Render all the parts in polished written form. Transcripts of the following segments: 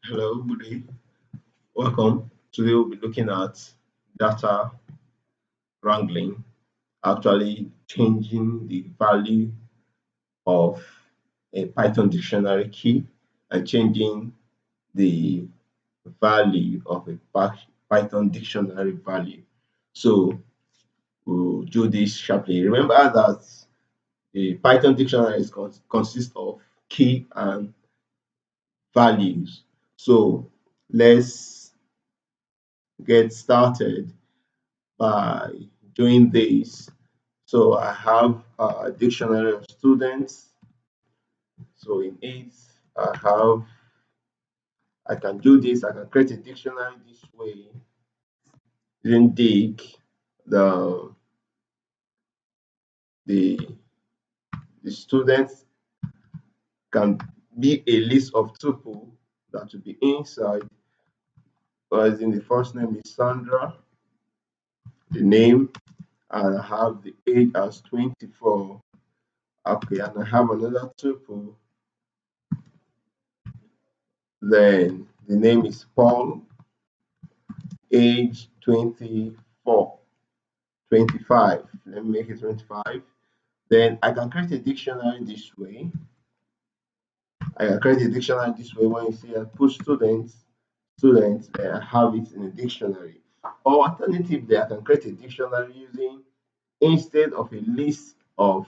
Hello, good day. Welcome. Today we'll be looking at data wrangling, actually changing the value of a Python dictionary key and changing the value of a Python dictionary value. So we'll do this sharply. Remember that the Python dictionary consists of key and values. So let's get started by doing this. So I have a dictionary of students. So in it, I have I can do this. I can create a dictionary this way. Then dig the the the students can be a list of tuple that will be inside. As in the first name is Sandra, the name, and I have the age as 24. Okay, and I have another tuple. Then the name is Paul, age 24, 25. Let me make it 25. Then I can create a dictionary this way. I can create a dictionary this way. When you see I put students, then I have it in a dictionary. Or alternatively, I can create a dictionary using, instead of a list of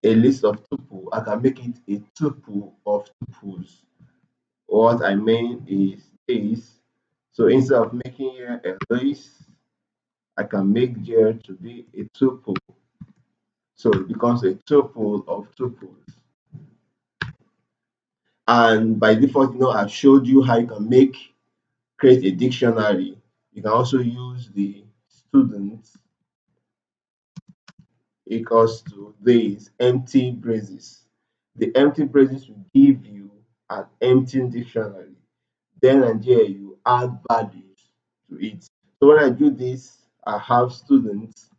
tuple, I can make it a tuple of tuples. What I mean is this. So instead of making here a list, I can make there to be a tuple. So it becomes a tuple of tuples. And by default, I've showed you how you can create a dictionary. You can also use the students equals to this empty braces. The empty braces will give you an empty dictionary. Then and there you add values to it. So when I do this, I have students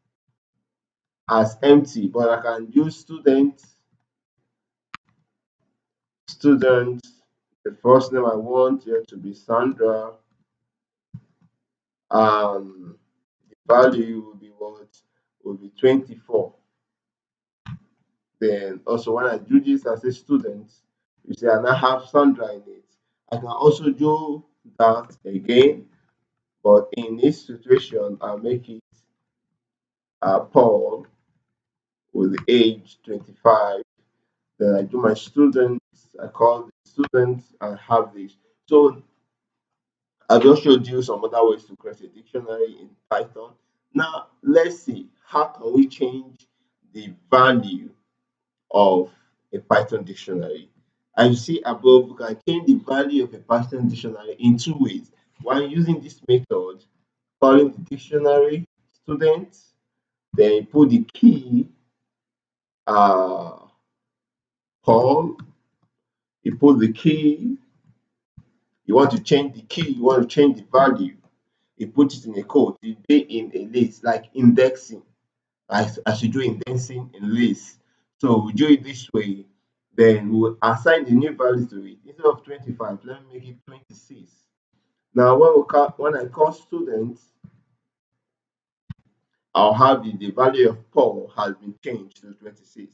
as empty, but I can use student. The first name I want here to be Sandra. The value will be what? Will be 24. Then also when I do this as a student, you see I now have Sandra in it. I can also do that again, but in this situation, I'll make it Paul with the age 25. Then I do my students, I call the students and have this. So I just showed you some other ways to create a dictionary in Python. Now let's see how can we change the value of a Python dictionary. As you see above, we can change the value of a Python dictionary in two ways. One, using this method, calling the dictionary student, then you put the key uh, Paul, you put the key, you want to change the key, you want to change the value, you put it in a code, you be in a list like indexing, as you do indexing in list. So we do it this way, then we'll assign the new value to it. Instead of 25, let me make it 26. Now when I call students, I'll have the value of Paul has been changed to 26.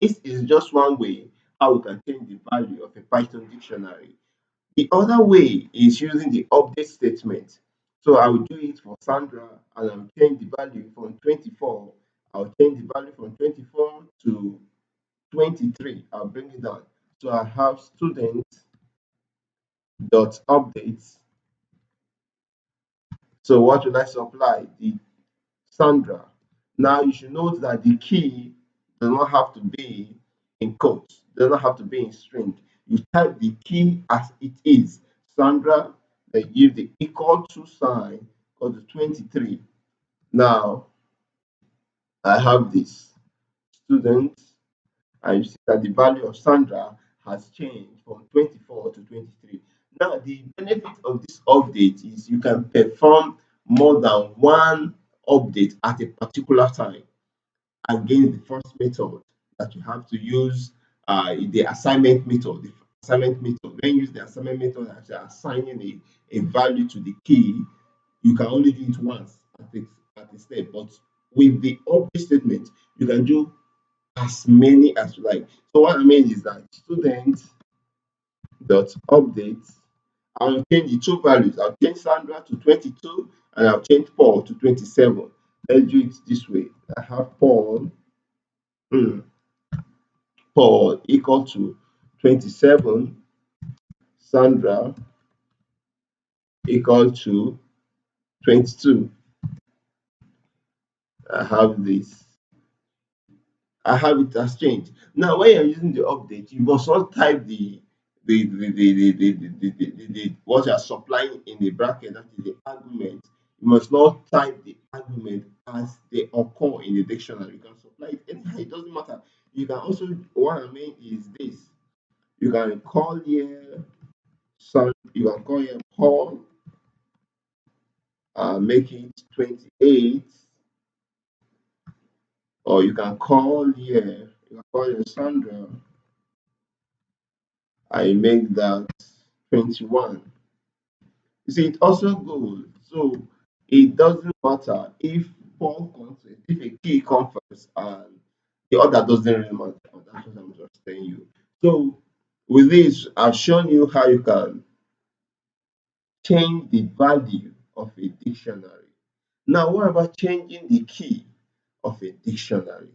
This is just one way how we can change the value of a Python dictionary. The other way is using the update statement. So I will do it for Sandra and I'll change the value from 24. I'll change the value from 24 to 23. I'll bring it down. So I have student dot updates. So what will I supply? The Sandra. Now you should note that the key does not have to be in quotes, does not have to be in string. You type the key as it is. Sandra, then give the equal to sign or the 23. Now I have this student, and you see that the value of Sandra has changed from 24 to 23. Now, the benefit of this update is you can perform more than one update at a particular time against the first method that you have to use the assignment method. The assignment method, when you use the assignment method as you're assigning a value to the key, you can only do it once at a step. But with the update statement, you can do as many as you like. So what I mean is that student dot update, I'll change the two values. I'll change Sandra to 22 and I'll change Paul to 27. Let's do it this way. I have hmm, Paul equal to 27, Sandra equal to 22. I have this. I have it as changed. Now, when you're using the update, you must not type what you are supplying in the bracket, that is the argument. You must not type the argument as they occur in the dictionary. You can supply it anyhow, it doesn't matter. You can also, what I mean is this. You can call here son, you can call here Paul, make it 28, or you can call here, you can call here Sandra, I make that 21. You see, it also goes. So it doesn't matter if Paul comes, if a key comes first and the other doesn't really matter. That's what I'm just telling you. So with this, I've shown you how you can change the value of a dictionary. Now, what about changing the key of a dictionary?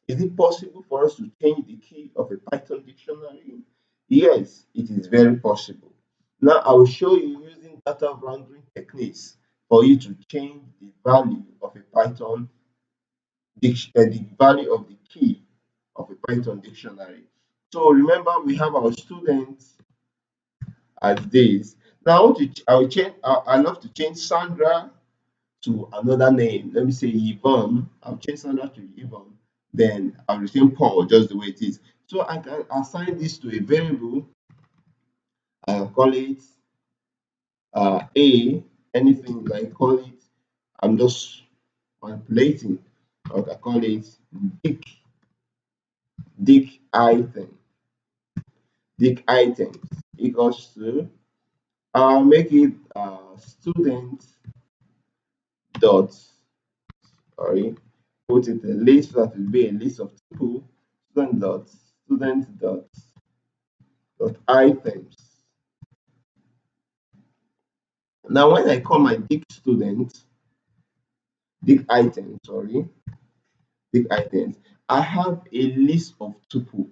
Is it possible for us to change the key of a Python dictionary? Yes, it is very possible. Now, I will show you using data wrangling techniques for you to change the value of a Python the value of the key of a Python dictionary. So remember, we have our students as this. Now, I will change. I love to change Sandra to another name. Let me say Yvonne. I'll change Sandra to Yvonne. Then I'll retain Paul just the way it is. So I can assign this to a variable. I'll call it A. Anything like call it. I'm just manipulating. I can call it dict dict item. Dict items equals to. I'll make it student dot sorry, put it a list that will be a list of people, student dot items. Now when I call my dict student, dict item, sorry, dict items, I have a list of tuple.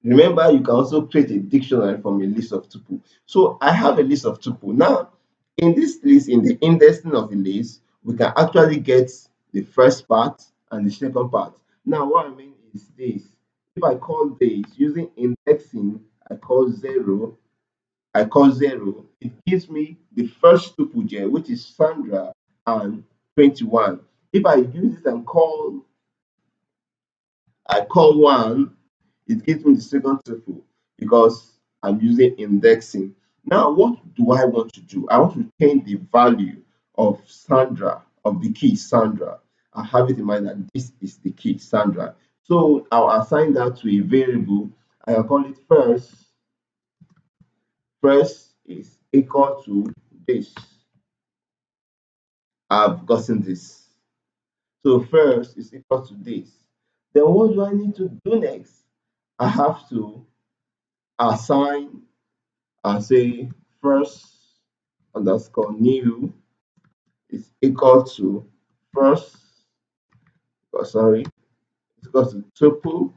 Remember, you can also create a dictionary from a list of tuple. So I have a list of tuple. Now, in this list, in the indexing of the list, we can actually get the first part and the second part. Now, what I mean is this. If I call this using indexing, I call 0, it gives me the first tuple there, which is Sandra and 21. If I use it and I call 1, it gives me the second tuple because I'm using indexing. Now, what do I want to do? I want to change the value of Sandra, of the key Sandra. I have it in mind that this is the key Sandra. So I'll assign that to a variable. I can call it first. First is equal to this. I've gotten this. So first is equal to this. Then what do I need to do next? I have to assign and say first underscore new is equal to first, sorry, it's equal to tuple,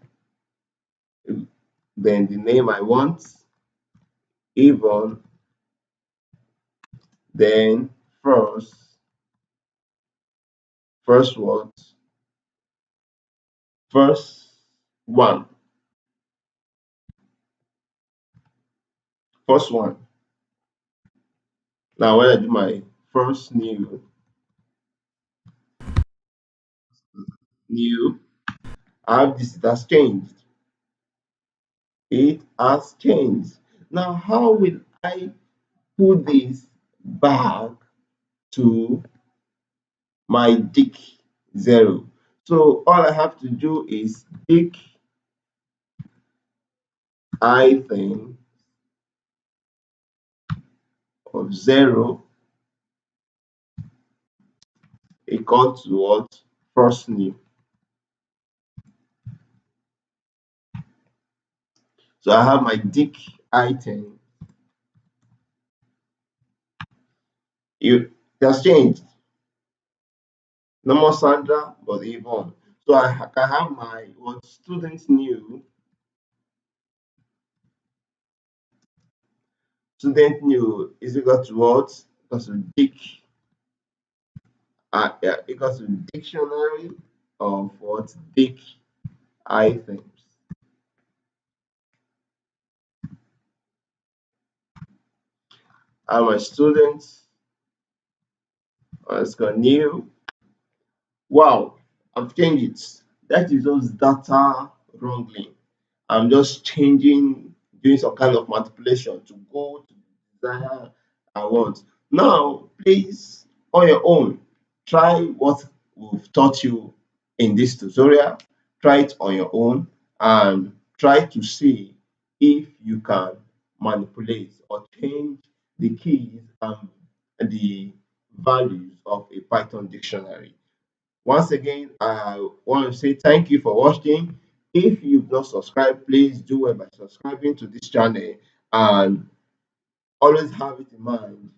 then the name I want, even, then first, first what, first one, first one. Now when I do my first new, I have this, it has changed. It has changed. Now how will I put this back to my dict 0? So all I have to do is dict item of 0 equal to what? First new. So I have my dict item. It has changed. No more Sandra, but Yvonne. So I can have my what students new. Student new is equal to what? Equals to dict. Yeah, equals to dictionary of what? Dict items. And my students, let's go new. Wow, I've changed it. That is just data wrangling. I'm just changing, doing some kind of manipulation to go to the desired I want. Now, please, on your own, try what we've taught you in this tutorial. Try it on your own and try to see if you can manipulate or change the keys and the values of a Python dictionary. Once again, I want to say thank you for watching. If you've not subscribed, please do it by subscribing to this channel and always have it in mind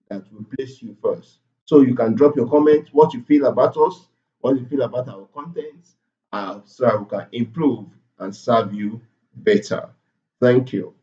that we place you first. So you can drop your comment, what you feel about us, what you feel about our content, so we can improve and serve you better. Thank you.